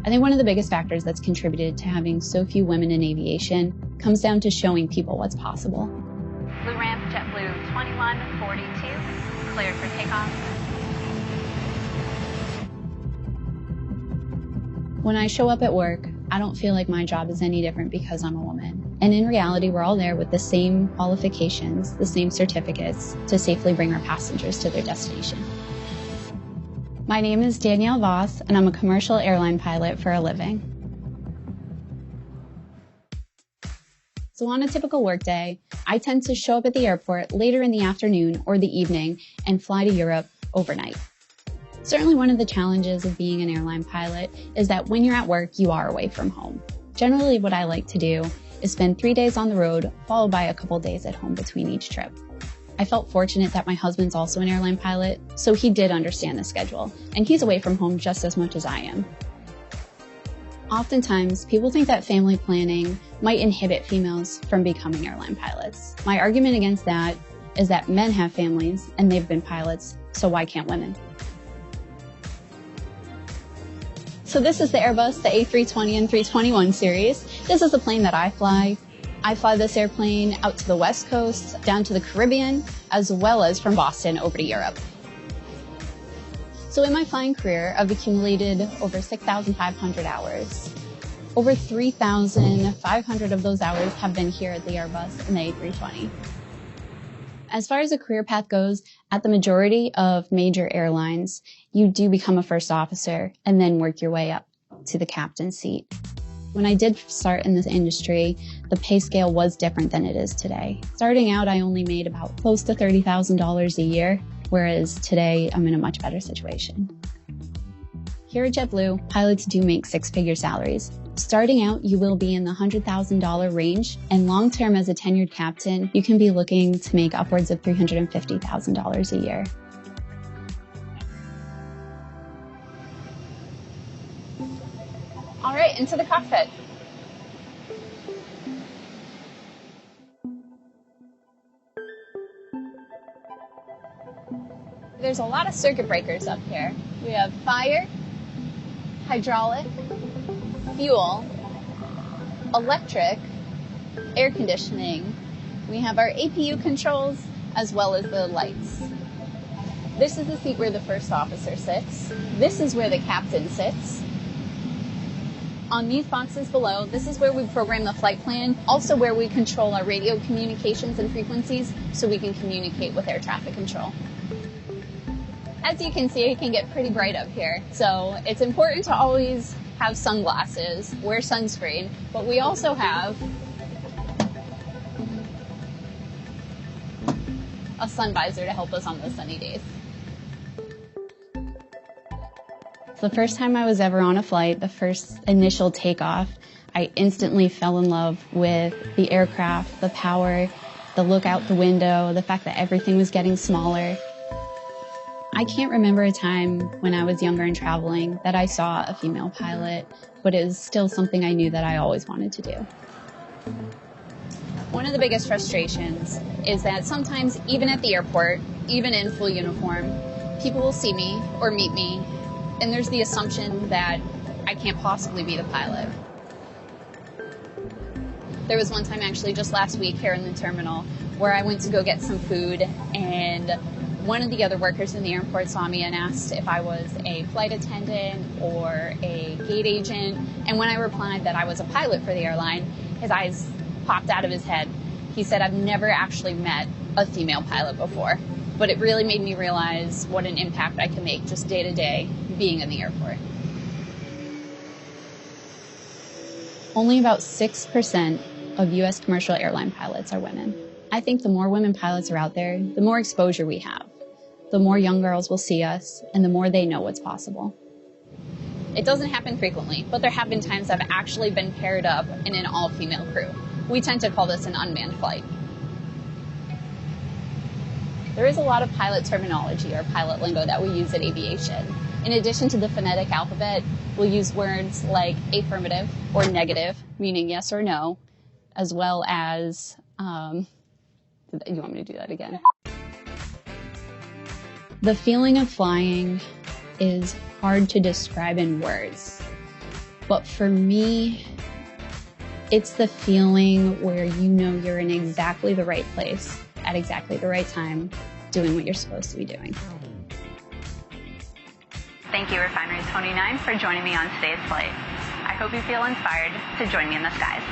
I think one of the biggest factors that's contributed to having so few women in aviation comes down to showing people what's possible. Blue ramp, JetBlue 2142, cleared for takeoff. When I show up at work, I don't feel like my job is any different because I'm a woman. And in reality, we're all there with the same qualifications, the same certificates to safely bring our passengers to their destination. My name is Danielle Voss, and I'm a commercial airline pilot for a living. So on a typical workday, I tend to show up at the airport later in the afternoon or the evening and fly to Europe overnight. Certainly one of the challenges of being an airline pilot is that when you're at work, you are away from home. Generally, what I like to do is spend 3 days on the road, followed by a couple days at home between each trip. I felt fortunate that my husband's also an airline pilot, so he did understand the schedule, and he's away from home just as much as I am. Oftentimes, people think that family planning might inhibit females from becoming airline pilots. My argument against that is that men have families and they've been pilots, so why can't women? So this is the Airbus, the A320 and 321 series. This is the plane that I fly. I fly this airplane out to the West Coast, down to the Caribbean, as well as from Boston over to Europe. So in my flying career, I've accumulated over 6,500 hours. Over 3,500 of those hours have been here at the Airbus and the A320. As far as a career path goes, at the majority of major airlines, you do become a first officer and then work your way up to the captain seat. When I did start in this industry, the pay scale was different than it is today. Starting out, I only made about close to $30,000 a year, whereas today I'm in a much better situation. Here at JetBlue, pilots do make six-figure salaries. Starting out, you will be in the $100,000 range, and long-term as a tenured captain, you can be looking to make upwards of $350,000 a year. All right, into the cockpit. There's a lot of circuit breakers up here. We have fire, hydraulic, fuel, electric, air conditioning. We have our APU controls as well as the lights. This is the seat where the first officer sits. This is where the captain sits. On these boxes below, this is where we program the flight plan, also where we control our radio communications and frequencies so we can communicate with air traffic control. As you can see, it can get pretty bright up here, so it's important to always have sunglasses, wear sunscreen, but we also have a sun visor to help us on those sunny days. The first time I was ever on a flight, the first initial takeoff, I instantly fell in love with the aircraft, the power, the look out the window, the fact that everything was getting smaller. I can't remember a time when I was younger and traveling that I saw a female pilot, but it was still something I knew that I always wanted to do. One of the biggest frustrations is that sometimes, even at the airport, even in full uniform, people will see me or meet me, and there's the assumption that I can't possibly be the pilot. There was one time actually just last week here in the terminal where I went to go get some food, and one of the other workers in the airport saw me and asked if I was a flight attendant or a gate agent. And when I replied that I was a pilot for the airline, his eyes popped out of his head. He said, "I've never actually met a female pilot before." But it really made me realize what an impact I can make just day to day being in the airport. Only about 6% of U.S. commercial airline pilots are women. I think the more women pilots are out there, the more exposure we have. The more young girls will see us, and the more they know what's possible. It doesn't happen frequently, but there have been times I've actually been paired up in an all-female crew. We tend to call this an unmanned flight. There is a lot of pilot terminology or pilot lingo that we use at aviation. In addition to the phonetic alphabet, we'll use words like affirmative or negative, meaning yes or no, as well as, you want me to do that again? The feeling of flying is hard to describe in words. But for me, it's the feeling where you know you're in exactly the right place at exactly the right time, doing what you're supposed to be doing. Thank you, Refinery 29, for joining me on today's flight. I hope you feel inspired to join me in the skies.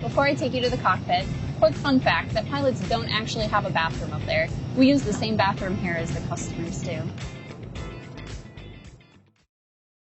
Before I take you to the cockpit, quick fun fact that pilots don't actually have a bathroom up there. We use the same bathroom here as the customers do.